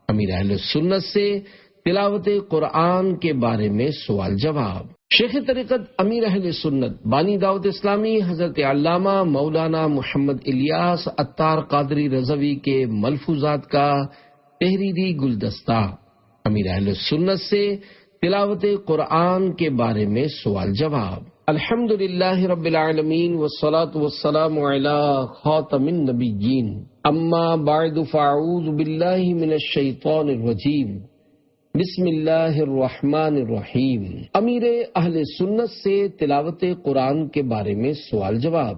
امیر اہل سنت سے تلاوت قرآن کے بارے میں سوال جواب۔ شیخ طریقت امیر اہل سنت بانی دعوت اسلامی حضرت علامہ مولانا محمد الیاس عطار قادری رضوی کے ملفوظات کا تحریری گلدستہ، امیر اہل سنت سے تلاوت قرآن کے بارے میں سوال جواب۔ الحمدللہ رب العالمین والصلاة والسلام علی خاتم النبیین، اما بعد فاعوذ باللہ من الشیطان الرجیم، بسم اللہ الرحمن الرحیم۔ امیر اہل سنت سے تلاوت قرآن کے بارے میں سوال جواب۔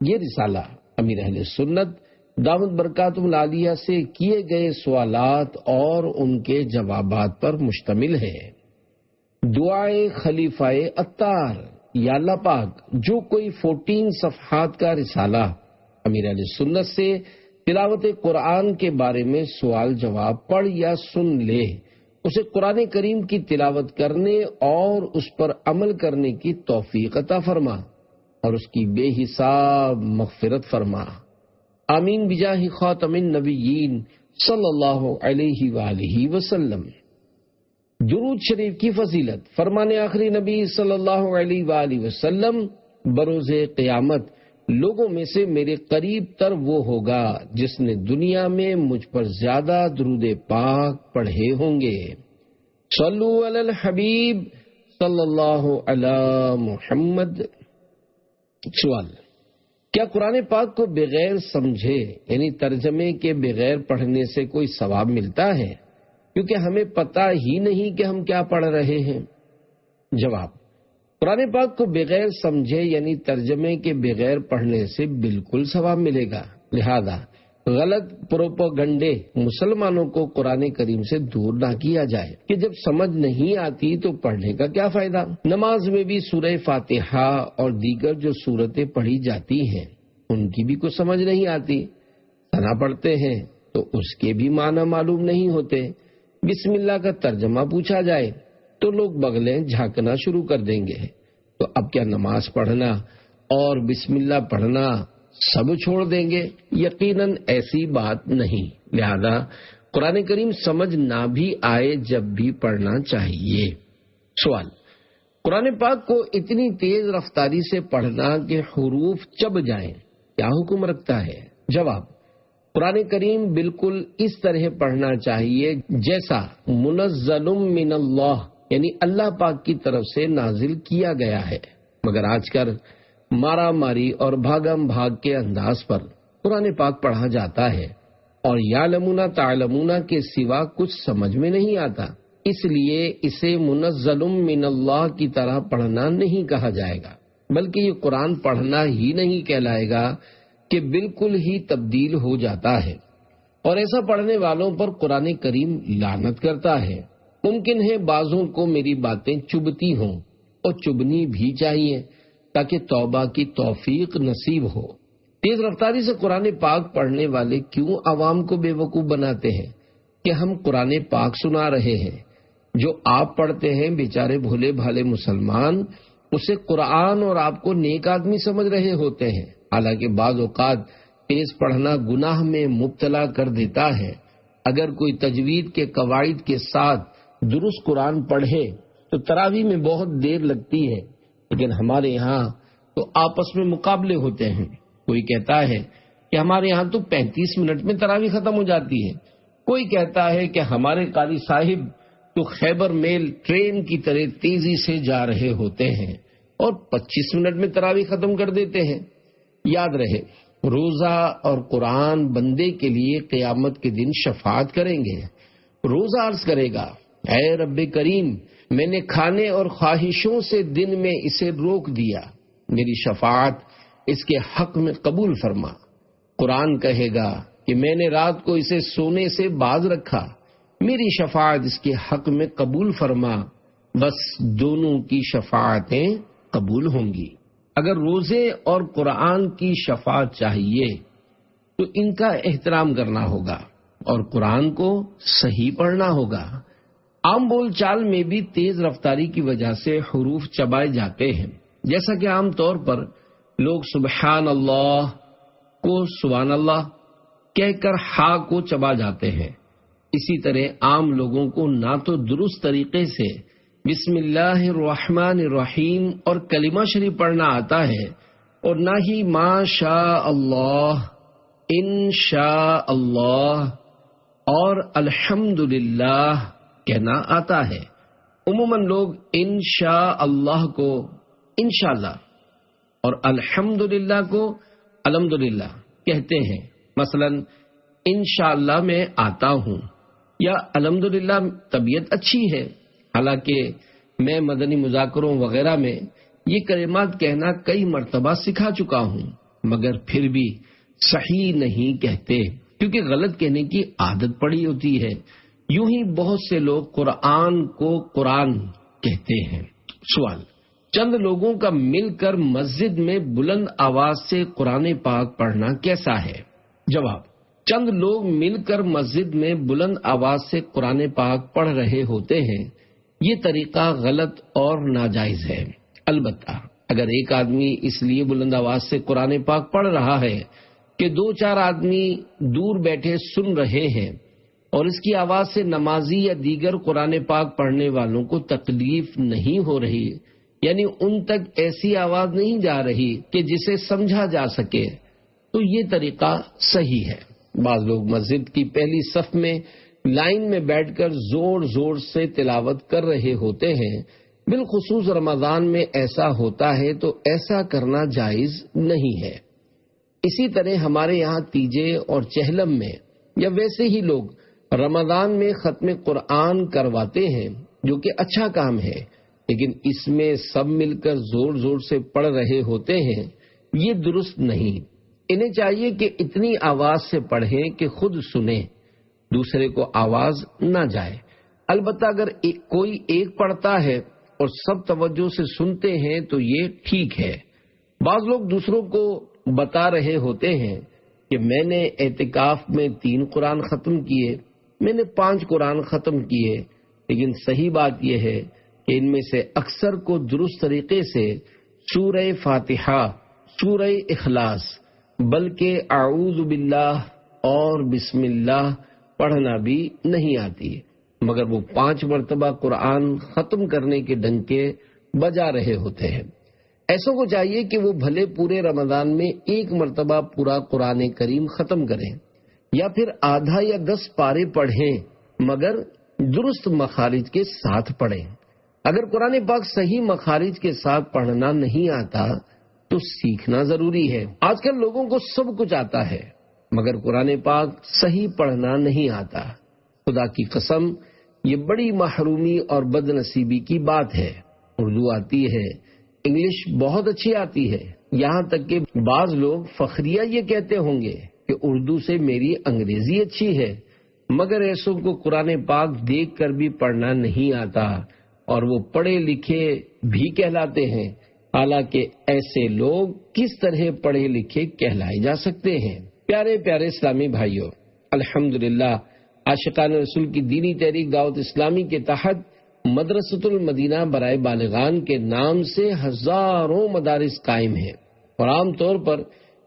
یہ رسالہ امیر اہل سنت دامت برکاتہ العالیہ سے کیے گئے سوالات اور ان کے جوابات پر مشتمل ہے۔ دعائے خلیفہ عطار، یا اللہ پاک جو کوئی 14 صفحات کا رسالہ امیر اہل سنت سے تلاوت قرآن کے بارے میں سوال جواب پڑھ یا سن لے، اسے قرآن کریم کی تلاوت کرنے اور اس پر عمل کرنے کی توفیق عطا فرما اور اس کی بے حساب مغفرت فرما، آمین بجاہ خاتم النبیین صلی اللہ علیہ وآلہ وسلم۔ درود شریف کی فضیلت، فرمان آخری نبی صلی اللہ علیہ وآلہ وسلم، بروز قیامت لوگوں میں سے میرے قریب تر وہ ہوگا جس نے دنیا میں مجھ پر زیادہ درود پاک پڑھے ہوں گے۔ صلو علی الحبیب صلی اللہ علی محمد۔ سوال، کیا قرآن پاک کو بغیر سمجھے یعنی ترجمے کے بغیر پڑھنے سے کوئی ثواب ملتا ہے؟ کیونکہ ہمیں پتہ ہی نہیں کہ ہم کیا پڑھ رہے ہیں۔ جواب، قرآن پاک کو بغیر سمجھے یعنی ترجمے کے بغیر پڑھنے سے بالکل ثواب ملے گا، لہذا غلط پروپیگنڈے مسلمانوں کو قرآن کریم سے دور نہ کیا جائے کہ جب سمجھ نہیں آتی تو پڑھنے کا کیا فائدہ۔ نماز میں بھی سورہ فاتحہ اور دیگر جو سورتیں پڑھی جاتی ہیں ان کی بھی کچھ سمجھ نہیں آتی، ثنا پڑھتے ہیں تو اس کے بھی معنی معلوم نہیں ہوتے۔ بسم اللہ کا ترجمہ پوچھا جائے تو لوگ بغلیں جھانکنا شروع کر دیں گے، تو اب کیا نماز پڑھنا اور بسم اللہ پڑھنا سب چھوڑ دیں گے؟ یقیناً ایسی بات نہیں، لہذا قرآن کریم سمجھ نہ بھی آئے جب بھی پڑھنا چاہیے۔ سوال، قرآن پاک کو اتنی تیز رفتاری سے پڑھنا کہ حروف چب جائیں کیا حکم رکھتا ہے؟ جواب، قرآن کریم بالکل اس طرح پڑھنا چاہیے جیسا منزل من اللہ یعنی اللہ پاک کی طرف سے نازل کیا گیا ہے، مگر آج کل مارا ماری اور بھاگم بھاگ کے انداز پر قرآن پاک پڑھا جاتا ہے اور یعلمون تعلمون کے سوا کچھ سمجھ میں نہیں آتا، اس لیے اسے منزل من اللہ کی طرح پڑھنا نہیں کہا جائے گا، بلکہ یہ قرآن پڑھنا ہی نہیں کہلائے گا کہ بالکل ہی تبدیل ہو جاتا ہے، اور ایسا پڑھنے والوں پر قرآن کریم لعنت کرتا ہے۔ ممکن ہے بعضوں کو میری باتیں چبھتی ہوں اور چبھنی بھی چاہیے تاکہ توبہ کی توفیق نصیب ہو۔ تیز رفتاری سے قرآن پاک پڑھنے والے کیوں عوام کو بے وقوف بناتے ہیں کہ ہم قرآن پاک سنا رہے ہیں؟ جو آپ پڑھتے ہیں بیچارے بھولے بھالے مسلمان اسے قرآن اور آپ کو نیک آدمی سمجھ رہے ہوتے ہیں، حالانکہ بعض اوقات تیز پڑھنا گناہ میں مبتلا کر دیتا ہے۔ اگر کوئی تجوید کے قواعد کے ساتھ درست قرآن پڑھے تو تراویح میں بہت دیر لگتی ہے، لیکن ہمارے یہاں تو آپس میں مقابلے ہوتے ہیں۔ کوئی کہتا ہے کہ ہمارے یہاں تو 35 منٹ میں تراویح ختم ہو جاتی ہے، کوئی کہتا ہے کہ ہمارے قاری صاحب تو خیبر میل ٹرین کی طرح تیزی سے جا رہے ہوتے ہیں اور 25 منٹ میں تراویح ختم کر دیتے ہیں۔ یاد رہے، روزہ اور قرآن بندے کے لیے قیامت کے دن شفاعت کریں گے۔ روزہ عرض کرے گا، اے رب کریم، میں نے کھانے اور خواہشوں سے دن میں اسے روک دیا، میری شفاعت اس کے حق میں قبول فرما۔ قرآن کہے گا کہ میں نے رات کو اسے سونے سے باز رکھا، میری شفاعت اس کے حق میں قبول فرما۔ بس دونوں کی شفاعتیں قبول ہوں گی۔ اگر روزے اور قرآن کی شفاعت چاہیے تو ان کا احترام کرنا ہوگا اور قرآن کو صحیح پڑھنا ہوگا۔ عام بول چال میں بھی تیز رفتاری کی وجہ سے حروف چبائے جاتے ہیں، جیسا کہ عام طور پر لوگ سبحان اللہ کو سبحان اللہ کہہ کر ہا کو چبا جاتے ہیں، اسی طرح عام لوگوں کو نہ تو درست طریقے سے بسم اللہ الرحمن الرحیم اور کلمہ شریف پڑھنا آتا ہے، اور نہ ہی ما شاء اللہ، انشاء اللہ اور الحمدللہ کہنا آتا ہے۔ عموماً لوگ انشاء اللہ کو انشاءاللہ اور الحمدللہ کو الحمدللہ کہتے ہیں۔ مثلا انشاءاللہ میں آتا ہوں یا الحمدللہ طبیعت اچھی ہے۔ حالانکہ میں مدنی مذاکروں وغیرہ میں یہ کلمات کہنا کئی مرتبہ سکھا چکا ہوں، مگر پھر بھی صحیح نہیں کہتے، کیونکہ غلط کہنے کی عادت پڑی ہوتی ہے۔ یوں ہی بہت سے لوگ قرآن کو قرآن کہتے ہیں۔ سوال: چند لوگوں کا مل کر مسجد میں بلند آواز سے قرآن پاک پڑھنا کیسا ہے؟ جواب: چند لوگ مل کر مسجد میں بلند آواز سے قرآن پاک پڑھ رہے ہوتے ہیں، یہ طریقہ غلط اور ناجائز ہے۔ البتہ اگر ایک آدمی اس لیے بلند آواز سے قرآن پاک پڑھ رہا ہے کہ 2-4 آدمی دور بیٹھے سن رہے ہیں اور اس کی آواز سے نمازی یا دیگر قرآن پاک پڑھنے والوں کو تکلیف نہیں ہو رہی، یعنی ان تک ایسی آواز نہیں جا رہی کہ جسے سمجھا جا سکے، تو یہ طریقہ صحیح ہے۔ بعض لوگ مسجد کی پہلی صف میں لائن میں بیٹھ کر زور زور سے تلاوت کر رہے ہوتے ہیں، بالخصوص رمضان میں ایسا ہوتا ہے تو ایسا کرنا جائز نہیں ہے۔ اسی طرح ہمارے یہاں تیجے اور چہلم میں یا ویسے ہی لوگ رمضان میں ختم قرآن کرواتے ہیں، جو کہ اچھا کام ہے، لیکن اس میں سب مل کر زور زور سے پڑھ رہے ہوتے ہیں، یہ درست نہیں۔ انہیں چاہیے کہ اتنی آواز سے پڑھیں کہ خود سنیں، دوسرے کو آواز نہ جائے۔ البتہ اگر کوئی ایک پڑھتا ہے اور سب توجہ سے سنتے ہیں تو یہ ٹھیک ہے۔ بعض لوگ دوسروں کو بتا رہے ہوتے ہیں کہ میں نے اعتکاف میں 3 قرآن ختم کیے، میں نے 5 قرآن ختم کیے، لیکن صحیح بات یہ ہے کہ ان میں سے اکثر کو درست طریقے سے سورہ فاتحہ، سورہ اخلاص، بلکہ اعوذ باللہ اور بسم اللہ پڑھنا بھی نہیں آتی، مگر وہ 5 مرتبہ قرآن ختم کرنے کے ڈنکے بجا رہے ہوتے ہیں۔ ایسوں کو چاہیے کہ وہ بھلے پورے رمضان میں 1 مرتبہ پورا قرآن کریم ختم کریں، یا پھر آدھا یا 10 پارے پڑھیں، مگر درست مخارج کے ساتھ پڑھیں۔ اگر قرآن پاک صحیح مخارج کے ساتھ پڑھنا نہیں آتا تو سیکھنا ضروری ہے۔ آج کل لوگوں کو سب کچھ آتا ہے، مگر قرآن پاک صحیح پڑھنا نہیں آتا۔ خدا کی قسم، یہ بڑی محرومی اور بد نصیبی کی بات ہے۔ اردو آتی ہے، انگلش بہت اچھی آتی ہے، یہاں تک کہ بعض لوگ فخریہ یہ کہتے ہوں گے کہ اردو سے میری انگریزی اچھی ہے، مگر ایسوں کو قرآن پاک دیکھ کر بھی پڑھنا نہیں آتا اور وہ پڑھے لکھے بھی کہلاتے ہیں، حالانکہ ایسے لوگ کس طرح پڑھے لکھے کہلائے جا سکتے ہیں؟ پیارے پیارے اسلامی بھائیوں، الحمدللہ عاشقان رسول کی دینی تحریک دعوت اسلامی کے تحت مدرسۃ المدینہ برائے بالغان کے نام سے ہزاروں مدارس قائم ہیں، اور عام طور پر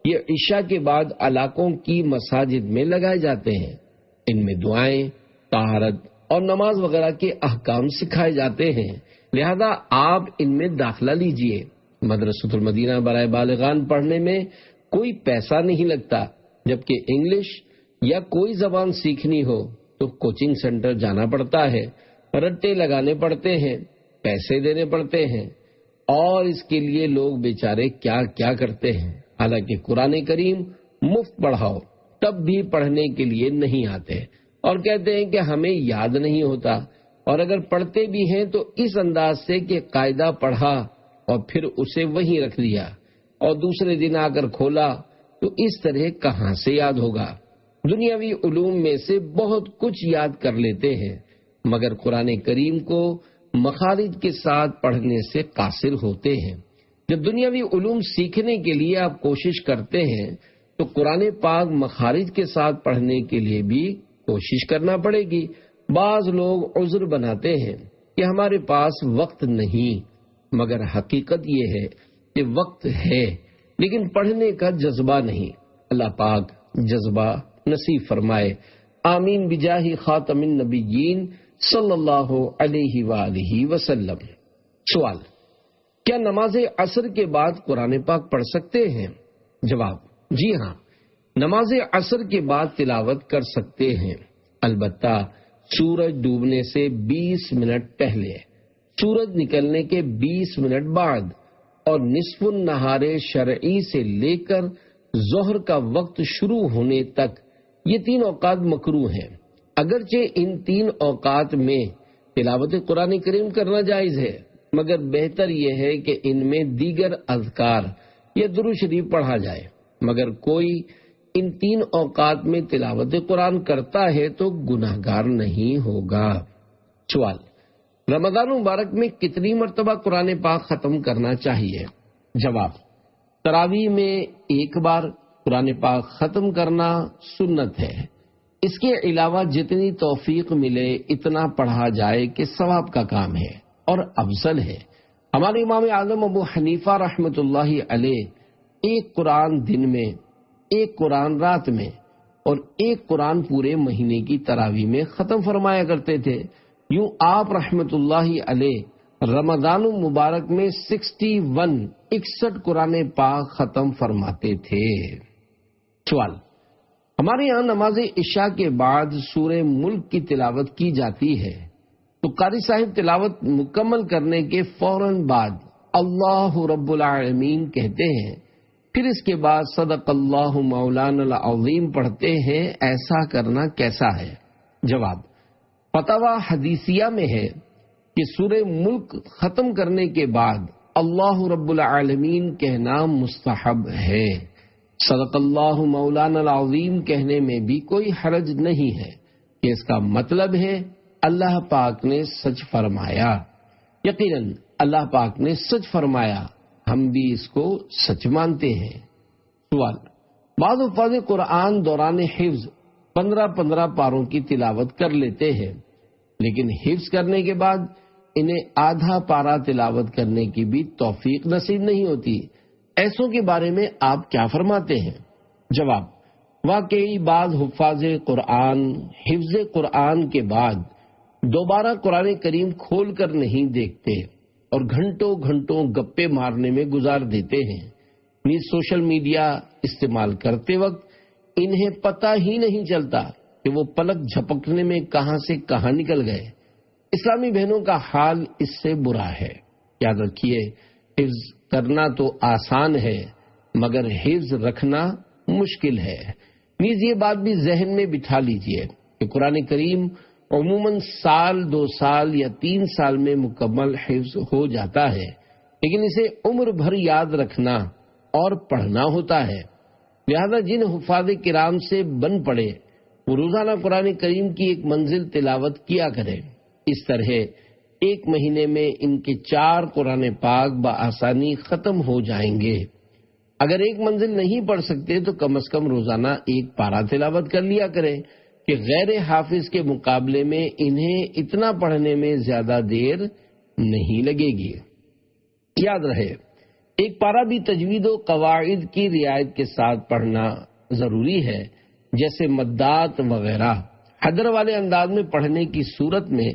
یہ عشاء کے بعد علاقوں کی مساجد میں لگائے جاتے ہیں۔ ان میں دعائیں، طہارت اور نماز وغیرہ کے احکام سکھائے جاتے ہیں، لہذا آپ ان میں داخلہ لیجئے۔ مدرسۃ المدینہ برائے بالغان پڑھنے میں کوئی پیسہ نہیں لگتا، جبکہ انگلش یا کوئی زبان سیکھنی ہو تو کوچنگ سینٹر جانا پڑتا ہے، رٹے لگانے پڑتے ہیں، پیسے دینے پڑتے ہیں، اور اس کے لیے لوگ بیچارے کیا کیا کرتے ہیں۔ حالانکہ قرآن کریم مفت پڑھاؤ تب بھی پڑھنے کے لیے نہیں آتے، اور کہتے ہیں کہ ہمیں یاد نہیں ہوتا، اور اگر پڑھتے بھی ہیں تو اس انداز سے کہ قاعدہ پڑھا اور پھر اسے وہیں رکھ دیا اور دوسرے دن آ کر کھولا، تو اس طرح کہاں سے یاد ہوگا؟ دنیاوی علوم میں سے بہت کچھ یاد کر لیتے ہیں، مگر قرآن کریم کو مخارج کے ساتھ پڑھنے سے قاصر ہوتے ہیں۔ جب دنیاوی علوم سیکھنے کے لیے آپ کوشش کرتے ہیں تو قرآن پاک مخارج کے ساتھ پڑھنے کے لیے بھی کوشش کرنا پڑے گی۔ بعض لوگ عذر بناتے ہیں کہ ہمارے پاس وقت نہیں، مگر حقیقت یہ ہے کہ وقت ہے لیکن پڑھنے کا جذبہ نہیں۔ اللہ پاک جذبہ نصیب فرمائے۔ آمین بجاہ خاتم النبیین صلی اللہ علیہ وآلہ وسلم۔ سوال: کیا نماز عصر کے بعد قرآن پاک پڑھ سکتے ہیں؟ جواب: جی ہاں، نماز عصر کے بعد تلاوت کر سکتے ہیں، البتہ سورج ڈوبنے سے 20 منٹ پہلے، سورج نکلنے کے 20 منٹ بعد اور نصف النہار شرعی سے لے کر ظہر کا وقت شروع ہونے تک، یہ 3 اوقات مکروہ ہیں۔ اگرچہ ان 3 اوقات میں تلاوت قرآن کریم کرنا جائز ہے، مگر بہتر یہ ہے کہ ان میں دیگر اذکار یا درود شریف پڑھا جائے۔ مگر کوئی ان 3 اوقات میں تلاوت قرآن کرتا ہے تو گناہگار نہیں ہوگا۔ سوال: رمضان مبارک میں کتنی مرتبہ قرآن پاک ختم کرنا چاہیے؟ جواب: تراویح میں 1 بار قرآن پاک ختم کرنا سنت ہے۔ اس کے علاوہ جتنی توفیق ملے اتنا پڑھا جائے کہ ثواب کا کام ہے اور افضل ہے۔ ہمارے امام اعظم ابو حنیفہ رحمۃ اللہ علیہ 1 قرآن دن میں، 1 قرآن رات میں اور 1 قرآن پورے مہینے کی تراویح میں ختم فرمایا کرتے تھے۔ یوں آپ رحمۃ اللہ علیہ رمضان المبارک میں 61 قرآن پاک ختم فرماتے تھے۔ سوال: ہمارے یہاں نماز عشاء کے بعد سورہ ملک کی تلاوت کی جاتی ہے، تو قاری صاحب تلاوت مکمل کرنے کے فوراً بعد اللہ رب العالمین کہتے ہیں، پھر اس کے بعد صدق اللہ مولانا العظیم پڑھتے ہیں، ایسا کرنا کیسا ہے؟ جواب: فتاوی حدیثیہ میں ہے کہ سورہ ملک ختم کرنے کے بعد اللہ رب العالمین کہنا مستحب ہے۔ صدق اللہ مولانا العظیم کہنے میں بھی کوئی حرج نہیں ہے کہ اس کا مطلب ہے اللہ پاک نے سچ فرمایا۔ یقیناً اللہ پاک نے سچ فرمایا، ہم بھی اس کو سچ مانتے ہیں۔ سوال: بعض حفاظ قرآن دوران حفظ 15 پاروں کی تلاوت کر لیتے ہیں، لیکن حفظ کرنے کے بعد انہیں آدھا پارہ تلاوت کرنے کی بھی توفیق نصیب نہیں ہوتی، ایسوں کے بارے میں آپ کیا فرماتے ہیں؟ جواب: واقعی بعض حفاظ قرآن حفظ قرآن کے بعد دوبارہ قرآن کریم کھول کر نہیں دیکھتے اور گھنٹوں گپے مارنے میں گزار دیتے ہیں۔ نیز سوشل میڈیا استعمال کرتے وقت انہیں پتہ ہی نہیں چلتا کہ وہ پلک جھپکنے میں کہاں سے کہاں نکل گئے۔ اسلامی بہنوں کا حال اس سے برا ہے۔ یاد رکھیے، حفظ کرنا تو آسان ہے مگر حفظ رکھنا مشکل ہے۔ نیز یہ بات بھی ذہن میں بٹھا لیجئے کہ قرآن کریم عموماً سال 2 سال یا 3 سال میں مکمل حفظ ہو جاتا ہے، لیکن اسے عمر بھر یاد رکھنا اور پڑھنا ہوتا ہے۔ لہذا جن حفاظ کرام سے بن پڑے وہ روزانہ قرآن کریم کی ایک منزل تلاوت کیا کریں۔ اس طرح 1 مہینے میں ان کے 4 قرآن پاک بآسانی ختم ہو جائیں گے۔ اگر 1 منزل نہیں پڑھ سکتے تو کم از کم روزانہ 1 پارہ تلاوت کر لیا کریں کہ غیر حافظ کے مقابلے میں انہیں اتنا پڑھنے میں زیادہ دیر نہیں لگے گی۔ یاد رہے، 1 پارہ بھی تجوید و قواعد کی رعایت کے ساتھ پڑھنا ضروری ہے، جیسے مدات وغیرہ۔ حدر والے انداز میں پڑھنے کی صورت میں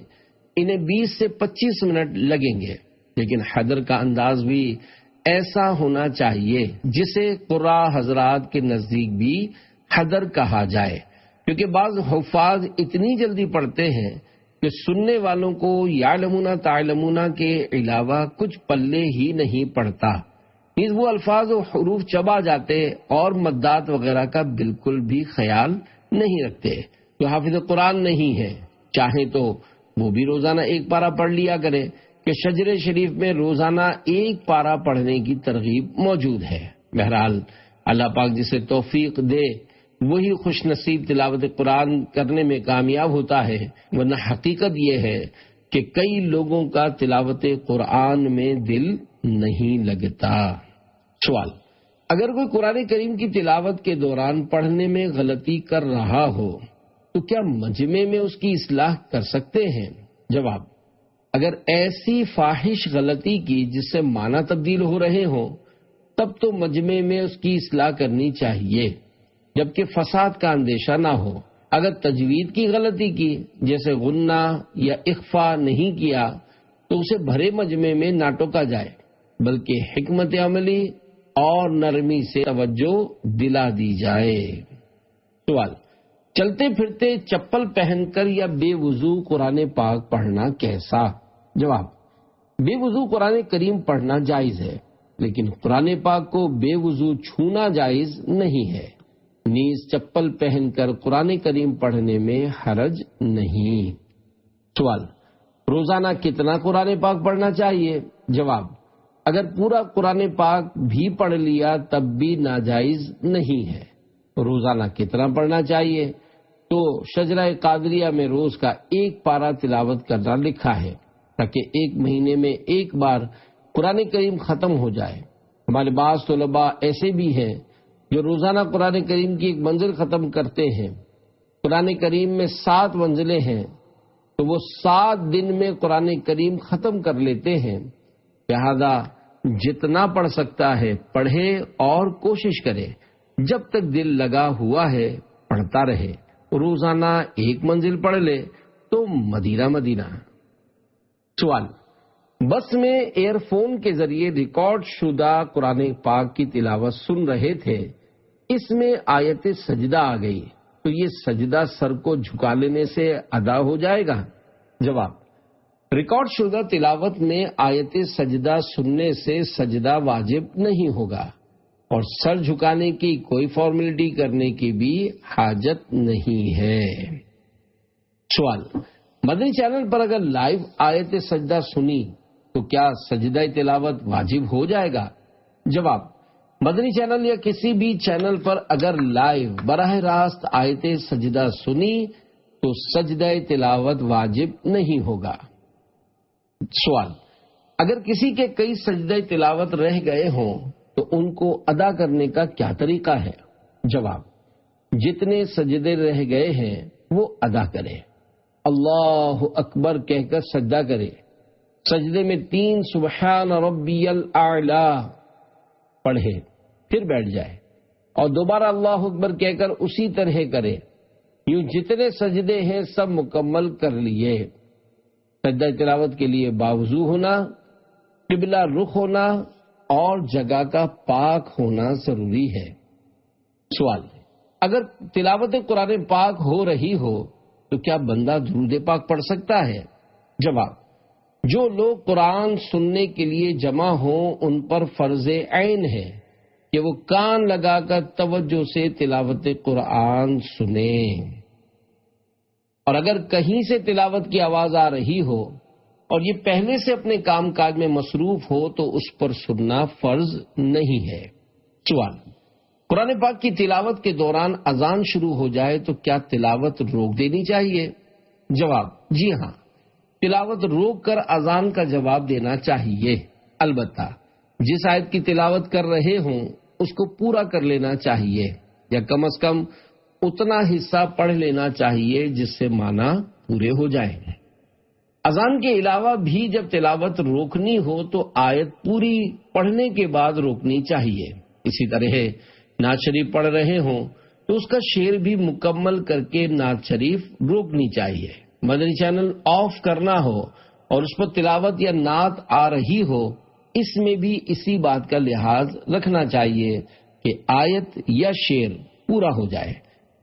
انہیں 20 سے 25 منٹ لگیں گے، لیکن حدر کا انداز بھی ایسا ہونا چاہیے جسے قراء حضرات کے نزدیک بھی حدر کہا جائے، کیونکہ بعض حفاظ اتنی جلدی پڑھتے ہیں کہ سننے والوں کو یعلمون تعلمون کے علاوہ کچھ پلے ہی نہیں پڑتا۔ نیز وہ الفاظ و حروف چبا جاتے اور مدات وغیرہ کا بالکل بھی خیال نہیں رکھتے۔ جو حافظ قرآن نہیں ہے چاہیں تو وہ بھی روزانہ 1 پارہ پڑھ لیا کرے کہ شجر شریف میں روزانہ 1 پارہ پڑھنے کی ترغیب موجود ہے۔ بہرحال اللہ پاک جسے توفیق دے وہی خوش نصیب تلاوت قرآن کرنے میں کامیاب ہوتا ہے، ورنہ حقیقت یہ ہے کہ کئی لوگوں کا تلاوت قرآن میں دل نہیں لگتا۔ سوال: اگر کوئی قرآن کریم کی تلاوت کے دوران پڑھنے میں غلطی کر رہا ہو تو کیا مجمع میں اس کی اصلاح کر سکتے ہیں؟ جواب: اگر ایسی فاحش غلطی کی جس سے معنی تبدیل ہو رہے ہوں تب تو مجمع میں اس کی اصلاح کرنی چاہیے، جبکہ فساد کا اندیشہ نہ ہو۔ اگر تجوید کی غلطی کی، جیسے غنہ یا اخفا نہیں کیا، تو اسے بھرے مجمع میں نہ ٹوکا جائے، بلکہ حکمت عملی اور نرمی سے توجہ دلا دی جائے۔ سوال: چلتے پھرتے چپل پہن کر یا بے وضو قرآن پاک پڑھنا کیسا؟ جواب: بے وضو قرآن کریم پڑھنا جائز ہے، لیکن قرآن پاک کو بے وضو چھونا جائز نہیں ہے۔ نیز چپل پہن کر قرآن کریم پڑھنے میں حرج نہیں۔ سوال: روزانہ کتنا قرآن پاک پڑھنا چاہیے؟ جواب: اگر پورا قرآن پاک بھی پڑھ لیا تب بھی ناجائز نہیں ہے۔ روزانہ کتنا پڑھنا چاہیے؟ تو شجرہ قادریہ میں روز کا 1 پارہ تلاوت کرنا لکھا ہے، تاکہ 1 مہینے میں 1 بار قرآن کریم ختم ہو جائے۔ ہمارے بعض طلباء ایسے بھی ہیں جو روزانہ قرآن کریم کی 1 منزل ختم کرتے ہیں۔ قرآن کریم میں 7 منزلیں ہیں، تو وہ 7 دن میں قرآن کریم ختم کر لیتے ہیں۔ لہذا جتنا پڑھ سکتا ہے پڑھے اور کوشش کرے جب تک دل لگا ہوا ہے پڑھتا رہے۔ روزانہ 1 منزل پڑھ لے تو مدینہ مدینہ۔ سوال: بس میں ایئر فون کے ذریعے ریکارڈ شدہ قرآن پاک کی تلاوت سن رہے تھے، اس میں آیت سجدہ آ گئی، تو یہ سجدہ سر کو جھکا لینے سے ادا ہو جائے گا؟ جواب: ریکارڈ شدہ تلاوت میں آیت سجدہ سننے سے سجدہ واجب نہیں ہوگا، اور سر جھکانے کی کوئی فارمیلٹی کرنے کی بھی حاجت نہیں ہے۔ سوال: مدنی چینل پر اگر لائیو آیت سجدہ سنی تو کیا سجدہ تلاوت واجب ہو جائے گا؟ جواب: مدنی چینل یا کسی بھی چینل پر اگر لائیو براہ راست آیت سجدہ سنی تو سجدہ تلاوت واجب نہیں ہوگا۔ سوال: اگر کسی کے کئی سجدہ تلاوت رہ گئے ہوں تو ان کو ادا کرنے کا کیا طریقہ ہے؟ جواب: جتنے سجدے رہ گئے ہیں وہ ادا کرے، اللہ اکبر کہہ کر سجدہ کرے، سجدے میں 3 سبحان ربی الاعلی پڑھے، پھر بیٹھ جائے اور دوبارہ اللہ اکبر کہہ کر اسی طرح کرے۔ یوں جتنے سجدے ہیں سب مکمل کر لیے۔ سجدہ تلاوت کے لیے باوضو ہونا، قبلہ رخ ہونا اور جگہ کا پاک ہونا ضروری ہے۔ سوال: اگر تلاوت قرآن پاک ہو رہی ہو تو کیا بندہ درود پاک پڑھ سکتا ہے؟ جواب: جو لوگ قرآن سننے کے لیے جمع ہوں ان پر فرض عین ہے کہ وہ کان لگا کر توجہ سے تلاوت قرآن سنیں، اور اگر کہیں سے تلاوت کی آواز آ رہی ہو اور یہ پہلے سے اپنے کام کاج میں مصروف ہو تو اس پر سننا فرض نہیں ہے۔ سوال: قرآن پاک کی تلاوت کے دوران اذان شروع ہو جائے تو کیا تلاوت روک دینی چاہیے؟ جواب: جی ہاں، تلاوت روک کر اذان کا جواب دینا چاہیے، البتہ جس آیت کی تلاوت کر رہے ہوں اس کو پورا کر لینا چاہیے، یا کم از کم اتنا حصہ پڑھ لینا چاہیے جس سے معنی پورے ہو جائیں۔ اذان کے علاوہ بھی جب تلاوت روکنی ہو تو آیت پوری پڑھنے کے بعد روکنی چاہیے۔ اسی طرح نعت شریف پڑھ رہے ہوں تو اس کا شعر بھی مکمل کر کے نعت شریف روکنی چاہیے۔ مدنی چینل آف کرنا ہو اور اس پر تلاوت یا نعت آ رہی ہو، اس میں بھی اسی بات کا لحاظ رکھنا چاہیے کہ آیت یا شعر پورا ہو جائے،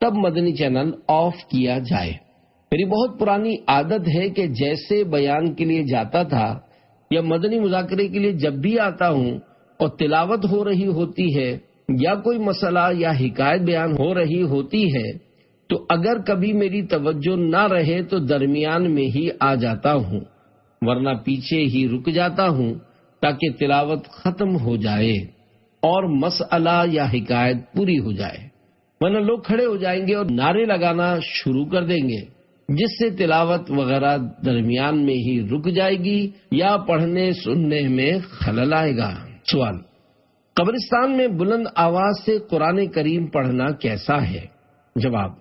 تب مدنی چینل آف کیا جائے۔ میری بہت پرانی عادت ہے کہ جیسے بیان کے لیے جاتا تھا یا مدنی مذاکرے کے لیے جب بھی آتا ہوں اور تلاوت ہو رہی ہوتی ہے یا کوئی مسئلہ یا حکایت بیان ہو رہی ہوتی ہے تو اگر کبھی میری توجہ نہ رہے تو درمیان میں ہی آ جاتا ہوں، ورنہ پیچھے ہی رک جاتا ہوں تاکہ تلاوت ختم ہو جائے اور مسئلہ یا حکایت پوری ہو جائے، ورنہ لوگ کھڑے ہو جائیں گے اور نعرے لگانا شروع کر دیں گے، جس سے تلاوت وغیرہ درمیان میں ہی رک جائے گی یا پڑھنے سننے میں خلل آئے گا۔ سوال: قبرستان میں بلند آواز سے قرآن کریم پڑھنا کیسا ہے؟ جواب: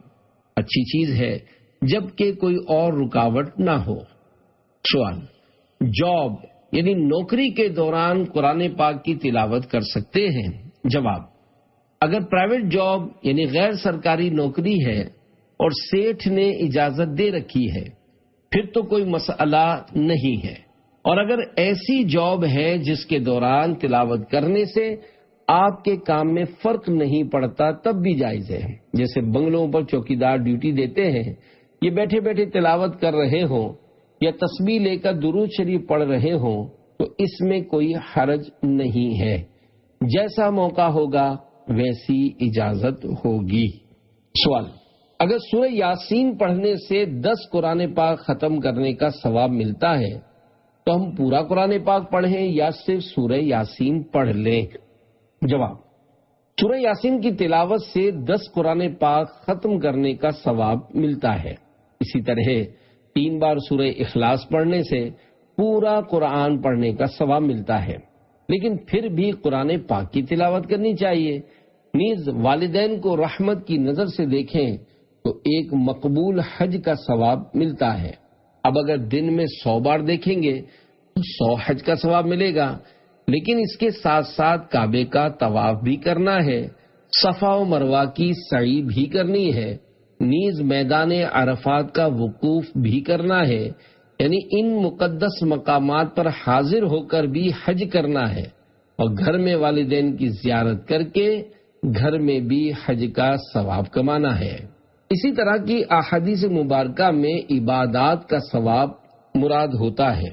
اچھی چیز ہے جبکہ کوئی اور رکاوٹ نہ ہو۔ سوال: جاب یعنی نوکری کے دوران قرآن پاک کی تلاوت کر سکتے ہیں؟ جواب: اگر پرائیویٹ جاب یعنی غیر سرکاری نوکری ہے اور سیٹھ نے اجازت دے رکھی ہے پھر تو کوئی مسئلہ نہیں ہے، اور اگر ایسی جاب ہے جس کے دوران تلاوت کرنے سے آپ کے کام میں فرق نہیں پڑتا تب بھی جائز ہے، جیسے بنگلوں پر چوکیدار ڈیوٹی دیتے ہیں، یہ بیٹھے بیٹھے تلاوت کر رہے ہوں یا تسبیح لے کر درود شریف پڑھ رہے ہوں تو اس میں کوئی حرج نہیں ہے، جیسا موقع ہوگا ویسی اجازت ہوگی۔ سوال: اگر سورہ یاسین پڑھنے سے 10 قرآن پاک ختم کرنے کا ثواب ملتا ہے تو ہم پورا قرآن پاک پڑھیں یا صرف سورہ یاسین پڑھ لیں؟ جواب: سورہ یاسین کی تلاوت سے 10 قرآن پاک ختم کرنے کا ثواب ملتا ہے، اسی طرح 3 بار سورہ اخلاص پڑھنے سے پورا قرآن پڑھنے کا ثواب ملتا ہے، لیکن پھر بھی قرآن پاک کی تلاوت کرنی چاہیے۔ نیز والدین کو رحمت کی نظر سے دیکھیں تو ایک مقبول حج کا ثواب ملتا ہے۔ اب اگر دن میں 100 بار دیکھیں گے تو 100 حج کا ثواب ملے گا، لیکن اس کے ساتھ ساتھ کعبے کا طواف بھی کرنا ہے، صفا و مروہ کی سعی بھی کرنی ہے، نیز میدان عرفات کا وقوف بھی کرنا ہے، یعنی ان مقدس مقامات پر حاضر ہو کر بھی حج کرنا ہے، اور گھر میں والدین کی زیارت کر کے گھر میں بھی حج کا ثواب کمانا ہے۔ اسی طرح کی احادیث مبارکہ میں عبادات کا ثواب مراد ہوتا ہے،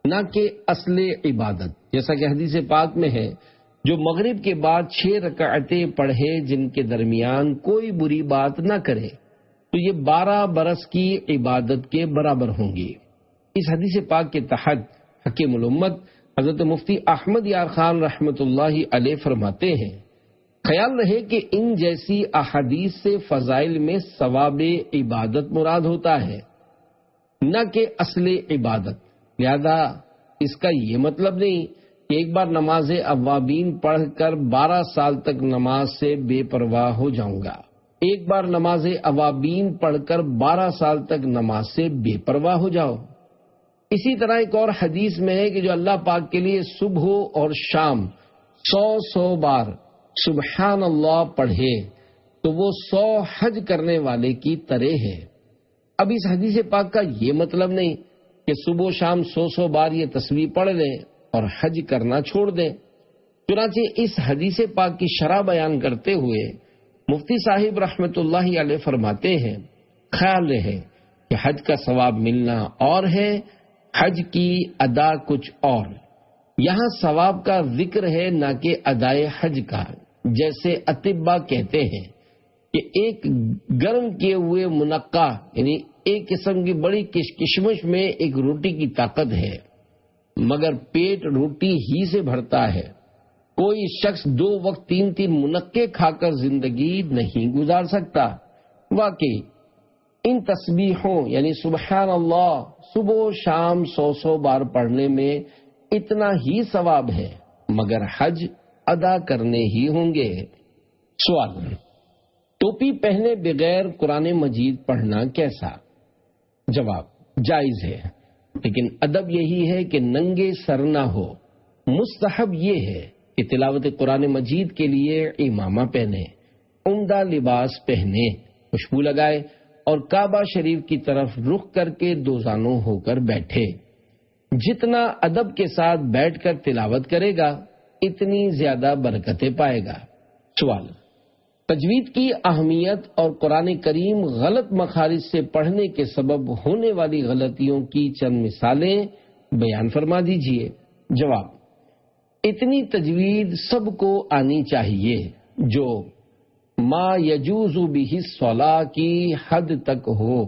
نہ کہ اصل عبادت، جیسا کہ حدیث پاک میں ہے جو مغرب کے بعد 6 رکعتیں پڑھے جن کے درمیان کوئی بری بات نہ کرے تو یہ 12 برس کی عبادت کے برابر ہوں گی۔ اس حدیث پاک کے تحت حکیم الامت حضرت مفتی احمد یار خان رحمۃ اللہ علیہ فرماتے ہیں، خیال رہے کہ ان جیسی احادیث سے فضائل میں ثواب عبادت مراد ہوتا ہے، نہ کہ اصل عبادت، لہذا اس کا یہ مطلب نہیں کہ ایک بار نماز اوابین پڑھ کر 12 سال تک نماز سے بے پرواہ ہو جاؤں گا، ایک بار نماز اوابین پڑھ کر 12 سال تک نماز سے بے پرواہ ہو جاؤ۔ اسی طرح ایک اور حدیث میں ہے کہ جو اللہ پاک کے لیے صبح اور شام 100 بار سبحان اللہ پڑھے تو وہ 100 حج کرنے والے کی طرح ہے۔ اب اس حدیث پاک کا یہ مطلب نہیں کہ صبح و شام 100 بار یہ تسبیح پڑھ لیں اور حج کرنا چھوڑ دیں۔ چنانچہ اس حدیث پاک کی شرح بیان کرتے ہوئے مفتی صاحب رحمت اللہ علیہ فرماتے ہیں، خیال رہے کہ حج کا ثواب ملنا اور ہے، حج کی ادا کچھ اور۔ یہاں ثواب کا ذکر ہے نہ کہ ادائے حج کا، جیسے اطباء کہتے ہیں کہ ایک گرم کیے ہوئے منقع یعنی ایک قسم کی بڑی کشمش میں ایک روٹی کی طاقت ہے، مگر پیٹ روٹی ہی سے بھرتا ہے۔ کوئی شخص 2 وقت 3 منقع کھا کر زندگی نہیں گزار سکتا۔ واقعی ان تسبیحوں یعنی سبحان اللہ صبح و شام 100 بار پڑھنے میں اتنا ہی ثواب ہے، مگر حج ادا کرنے ہی ہوں گے۔ سوال: ٹوپی پہنے بغیر قرآن مجید پڑھنا کیسا؟ جواب: جائز ہے، لیکن ادب یہی ہے کہ ننگے سر نہ ہو۔ مستحب یہ ہے کہ تلاوت قرآن مجید کے لیے امامہ پہنے، عمدہ لباس پہنے، خوشبو لگائے اور کعبہ شریف کی طرف رخ کر کے دوزانوں ہو کر بیٹھے۔ جتنا ادب کے ساتھ بیٹھ کر تلاوت کرے گا اتنی زیادہ برکتیں پائے گا۔ سوال: تجوید کی اہمیت اور قرآن کریم غلط مخارج سے پڑھنے کے سبب ہونے والی غلطیوں کی چند مثالیں بیان فرما دیجیے۔ جواب: اتنی تجوید سب کو آنی چاہیے جو ما یجوز بہ الصلاۃ کی حد تک ہو،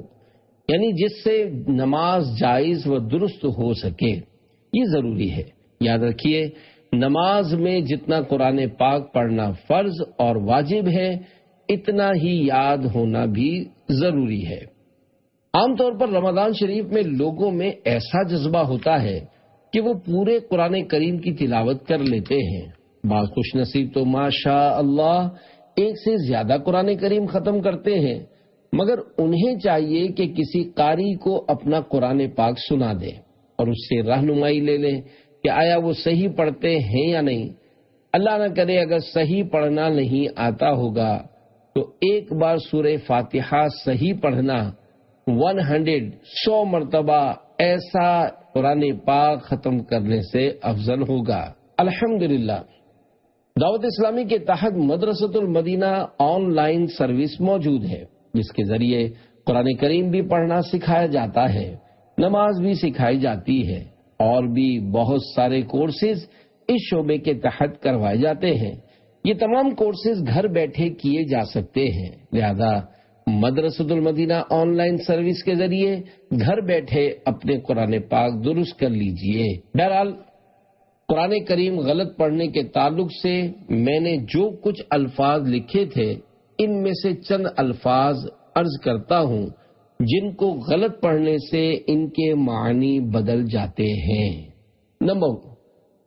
یعنی جس سے نماز جائز و درست ہو سکے، یہ ضروری ہے۔ یاد رکھیے، نماز میں جتنا قرآن پاک پڑھنا فرض اور واجب ہے اتنا ہی یاد ہونا بھی ضروری ہے۔ عام طور پر رمضان شریف میں لوگوں میں ایسا جذبہ ہوتا ہے کہ وہ پورے قرآن کریم کی تلاوت کر لیتے ہیں۔ بعض خوش نصیب تو ماشاء اللہ 1 سے زیادہ قرآن کریم ختم کرتے ہیں، مگر انہیں چاہیے کہ کسی قاری کو اپنا قرآن پاک سنا دے اور اس سے رہنمائی لے لیں کہ آیا وہ صحیح پڑھتے ہیں یا نہیں۔ اللہ نہ کرے اگر صحیح پڑھنا نہیں آتا ہوگا تو ایک بار سورہ فاتحہ صحیح پڑھنا 100 مرتبہ ایسا قرآن پاک ختم کرنے سے افضل ہوگا۔ الحمدللہ دعوت اسلامی کے تحت مدرسۃ المدینہ آن لائن سروس موجود ہے، جس کے ذریعے قرآن کریم بھی پڑھنا سکھایا جاتا ہے، نماز بھی سکھائی جاتی ہے، اور بھی بہت سارے کورسز اس شعبے کے تحت کروائے جاتے ہیں۔ یہ تمام کورسز گھر بیٹھے کیے جا سکتے ہیں، لہذا مدرسۃ المدینہ آن لائن سروس کے ذریعے گھر بیٹھے اپنے قرآن پاک درست کر لیجئے۔ بہرحال قرآن کریم غلط پڑھنے کے تعلق سے میں نے جو کچھ الفاظ لکھے تھے، ان میں سے چند الفاظ عرض کرتا ہوں جن کو غلط پڑھنے سے ان کے معنی بدل جاتے ہیں۔ نمبر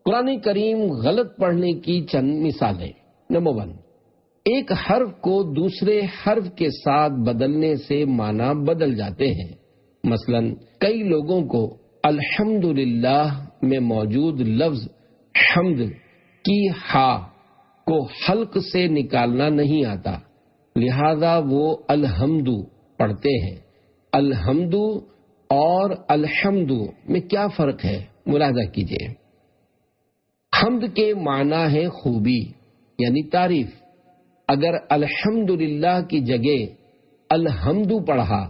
قرآن کریم غلط پڑھنے کی چند مثالیں۔ نمبر 1، ایک حرف کو دوسرے حرف کے ساتھ بدلنے سے معنی بدل جاتے ہیں۔ مثلا کئی لوگوں کو الحمدللہ میں موجود لفظ حمد کی ہا کو حلق سے نکالنا نہیں آتا، لہذا وہ الحمد پڑھتے ہیں۔ الحمد اور الحمد میں کیا فرق ہے، ملاحظہ کیجیے۔ حمد کے معنی ہے خوبی، یعنی تعریف۔ اگر الحمدللہ کی جگہ الحمد پڑھا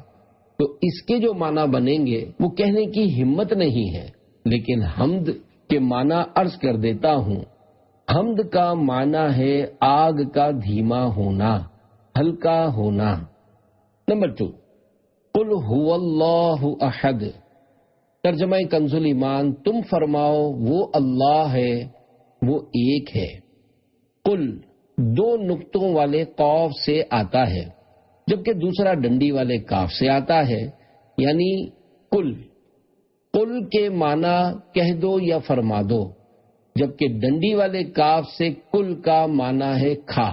تو اس کے جو معنی بنیں گے وہ کہنے کی ہمت نہیں ہے، لیکن حمد کے معنی عرض کر دیتا ہوں۔ حمد کا معنی ہے آگ کا دھیما ہونا، ہلکا ہونا۔ نمبر 2، قل هو اللہ احد، ترجمہ کنز ایمان، تم فرماؤ وہ اللہ ہے، وہ ایک ہے۔ قل 2 نقطوں والے قاف سے آتا ہے، جبکہ دوسرا ڈنڈی والے کاف سے آتا ہے، یعنی قل۔ قل کے معنی کہہ دو یا فرما دو، جبکہ ڈنڈی والے کاف سے کل کا معنی ہے کھا۔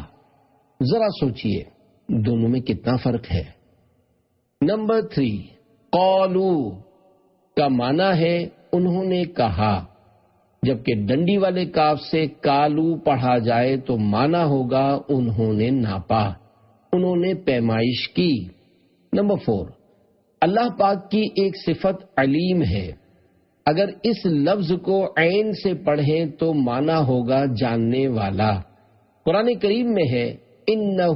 ذرا سوچئے دونوں میں کتنا فرق ہے۔ نمبر 3، قالو کا معنی ہے انہوں نے کہا، جبکہ ڈنڈی والے کاف سے کالو پڑھا جائے تو معنی ہوگا انہوں نے ناپا، انہوں نے پیمائش کی۔ نمبر 4، اللہ پاک کی ایک صفت علیم ہے، اگر اس لفظ کو عین سے پڑھیں تو معنی ہوگا جاننے والا۔ قرآن کریم میں ہے انہ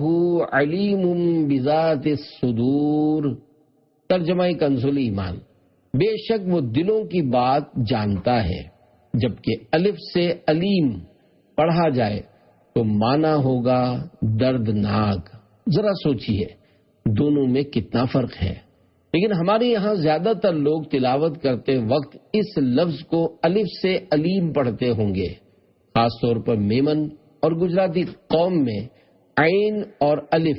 علیم بذات الصدور، ترجمہ کنز ایمان، بے شک وہ دلوں کی بات جانتا ہے۔ جبکہ الف سے علیم پڑھا جائے تو معنی ہوگا دردناک۔ ذرا سوچئے دونوں میں کتنا فرق ہے۔ لیکن ہمارے یہاں زیادہ تر لوگ تلاوت کرتے وقت اس لفظ کو الف سے علیم پڑھتے ہوں گے، خاص طور پر میمن اور گجراتی قوم میں عین اور الف،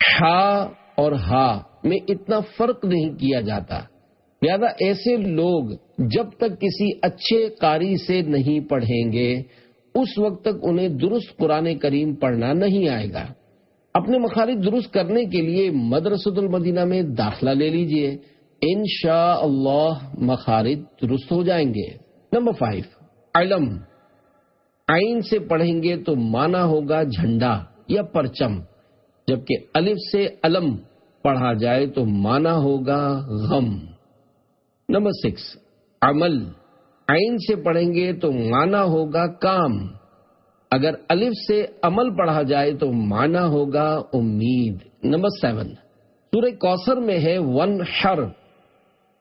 ہا اور ہا میں اتنا فرق نہیں کیا جاتا، لہذا ایسے لوگ جب تک کسی اچھے قاری سے نہیں پڑھیں گے اس وقت تک انہیں درست قرآن کریم پڑھنا نہیں آئے گا۔ اپنے مخارج درست کرنے کے لیے مدرسۃ المدینہ میں داخلہ لے لیجئے، انشاءاللہ مخارج درست ہو جائیں گے۔ نمبر 5، علم، عین سے پڑھیں گے تو معنی ہوگا جھنڈا یا پرچم، جبکہ الف سے علم پڑھا جائے تو معنی ہوگا غم۔ نمبر 6، عمل، عین سے پڑھیں گے تو معنی ہوگا کام، اگر الف سے عمل پڑھا جائے تو معنی ہوگا امید۔ نمبر 7، سورہ کوثر میں ہے ونحر،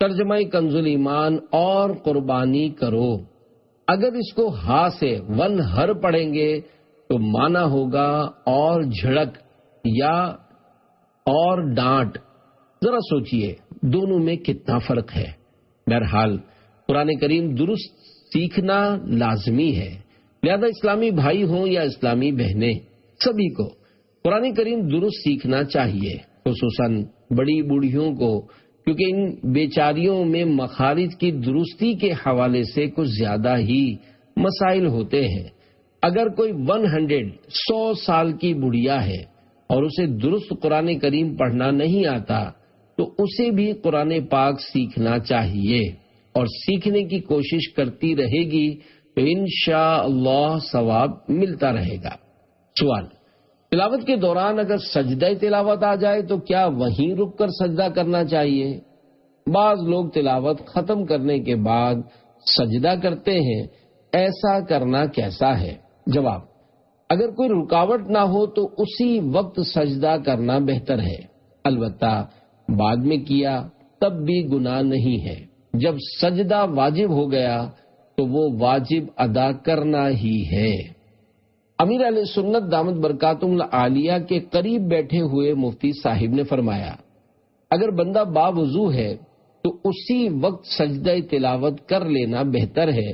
ترجمہ کنز ایمان، اور قربانی کرو، اگر اس کو ہا سے ونحر پڑھیں گے تو معنی ہوگا اور جھڑک یا اور ڈانٹ۔ ذرا سوچئے دونوں میں کتنا فرق ہے۔ بہرحال قرآن کریم درست سیکھنا لازمی ہے، لہذا اسلامی بھائی ہوں یا اسلامی بہنیں، سبھی کو قرآن کریم درست سیکھنا چاہیے، خصوصاً بڑی بوڑھیوں کو، کیونکہ ان بیچاریوں میں مخارج کی درستی کے حوالے سے کچھ زیادہ ہی مسائل ہوتے ہیں۔ اگر کوئی 100 سال کی بڑھیا ہے اور اسے درست قرآن کریم پڑھنا نہیں آتا تو اسے بھی قرآن پاک سیکھنا چاہیے، اور سیکھنے کی کوشش کرتی رہے گی تو انشاءاللہ ثواب ملتا رہے گا۔ سوال، تلاوت کے دوران اگر سجدہ تلاوت آ جائے تو کیا وہیں رک کر سجدہ کرنا چاہیے؟ بعض لوگ تلاوت ختم کرنے کے بعد سجدہ کرتے ہیں، ایسا کرنا کیسا ہے؟ جواب: اگر کوئی رکاوٹ نہ ہو تو اسی وقت سجدہ کرنا بہتر ہے، البتہ بعد میں کیا تب بھی گناہ نہیں ہے۔ جب سجدہ واجب ہو گیا تو وہ واجب ادا کرنا ہی ہے۔ امیر علیہ سنت دامت برکاتہم العالیہ کے قریب بیٹھے ہوئے مفتی صاحب نے فرمایا، اگر بندہ باوضو ہے تو اسی وقت سجدہ تلاوت کر لینا بہتر ہے،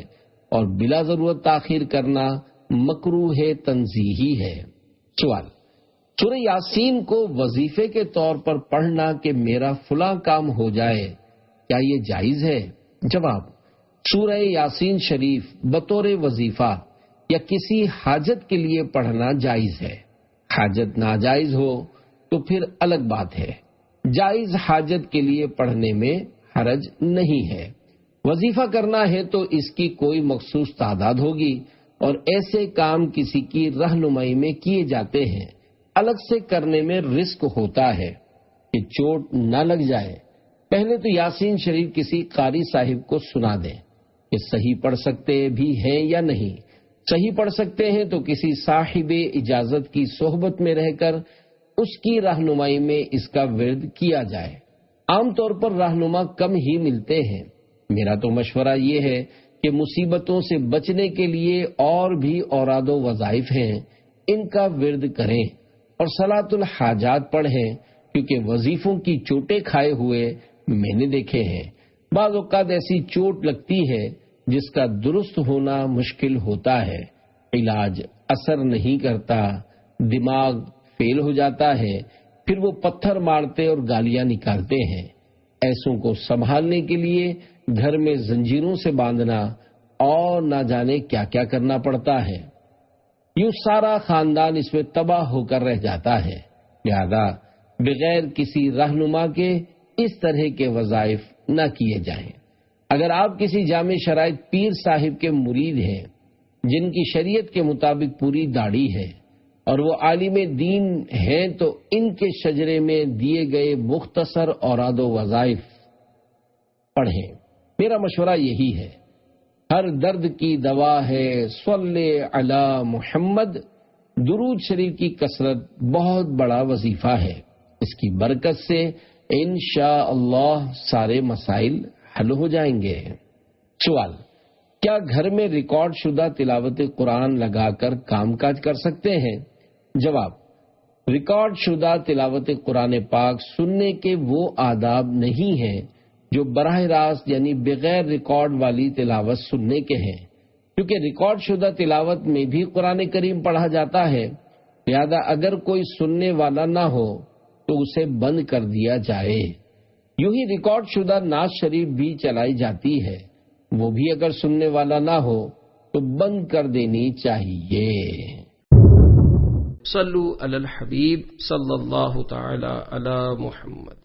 اور بلا ضرورت تاخیر کرنا مکروہ تنزیہی ہے۔ سوال: سورہ یاسین کو وظیفے کے طور پر پڑھنا کہ میرا فلاں کام ہو جائے، کیا یہ جائز ہے؟ جواب: سورہ یاسین شریف بطور وظیفہ یا کسی حاجت کے لیے پڑھنا جائز ہے۔ حاجت ناجائز ہو تو پھر الگ بات ہے، جائز حاجت کے لیے پڑھنے میں حرج نہیں ہے۔ وظیفہ کرنا ہے تو اس کی کوئی مخصوص تعداد ہوگی، اور ایسے کام کسی کی رہنمائی میں کیے جاتے ہیں، الگ سے کرنے میں رسک ہوتا ہے کہ چوٹ نہ لگ جائے۔ پہلے تو یاسین شریف کسی قاری صاحب کو سنا دیں کہ صحیح پڑھ سکتے بھی ہیں یا نہیں۔ صحیح پڑھ سکتے ہیں تو کسی صاحب اجازت کی صحبت میں رہ کر اس کی رہنمائی میں اس کا ورد کیا جائے۔ عام طور پر رہنما کم ہی ملتے ہیں۔ میرا تو مشورہ یہ ہے کہ مصیبتوں سے بچنے کے لیے اور بھی اوراد و وظائف ہیں، ان کا ورد کریں اور صلاۃ الحاجات پڑھیں، کیونکہ وظیفوں کی چوٹیں کھائے ہوئے میں نے دیکھے ہیں۔ بعض اوقات ایسی چوٹ لگتی ہے جس کا درست ہونا مشکل ہوتا ہے، علاج اثر نہیں کرتا، دماغ فیل ہو جاتا ہے، پھر وہ پتھر مارتے اور گالیاں نکالتے ہیں۔ ایسوں کو سنبھالنے کے لیے گھر میں زنجیروں سے باندھنا اور نہ جانے کیا کیا کرنا پڑتا ہے، یوں سارا خاندان اس میں تباہ ہو کر رہ جاتا ہے۔ لہذا بغیر کسی رہنما کے اس طرح کے وظائف نہ کیے جائیں۔ اگر آپ کسی جامع شرائط پیر صاحب کے مرید ہیں جن کی شریعت کے مطابق پوری داڑھی ہے اور وہ عالم دین ہیں، تو ان کے شجرے میں دیے گئے مختصر اوراد و وظائف پڑھیں۔ میرا مشورہ یہی ہے، ہر درد کی دوا ہے صلی علی محمد، درود شریف کی کثرت بہت بڑا وظیفہ ہے۔ اس کی برکت سے انشاءاللہ سارے مسائل حل ہو جائیں گے۔ سوال: کیا گھر میں ریکارڈ شدہ تلاوت قرآن لگا کر کام کاج کر سکتے ہیں؟ جواب: ریکارڈ شدہ تلاوت قرآن پاک سننے کے وہ آداب نہیں ہیں جو براہ راست یعنی بغیر ریکارڈ والی تلاوت سننے کے ہیں، کیونکہ ریکارڈ شدہ تلاوت میں بھی قرآن کریم پڑھا جاتا ہے۔ لہذا اگر کوئی سننے والا نہ ہو تو اسے بند کر دیا جائے۔ یوں ہی ریکارڈ شدہ نعت شریف بھی چلائی جاتی ہے، وہ بھی اگر سننے والا نہ ہو تو بند کر دینی چاہیے۔ صلو علی الحبیب صلی اللہ تعالی علی محمد۔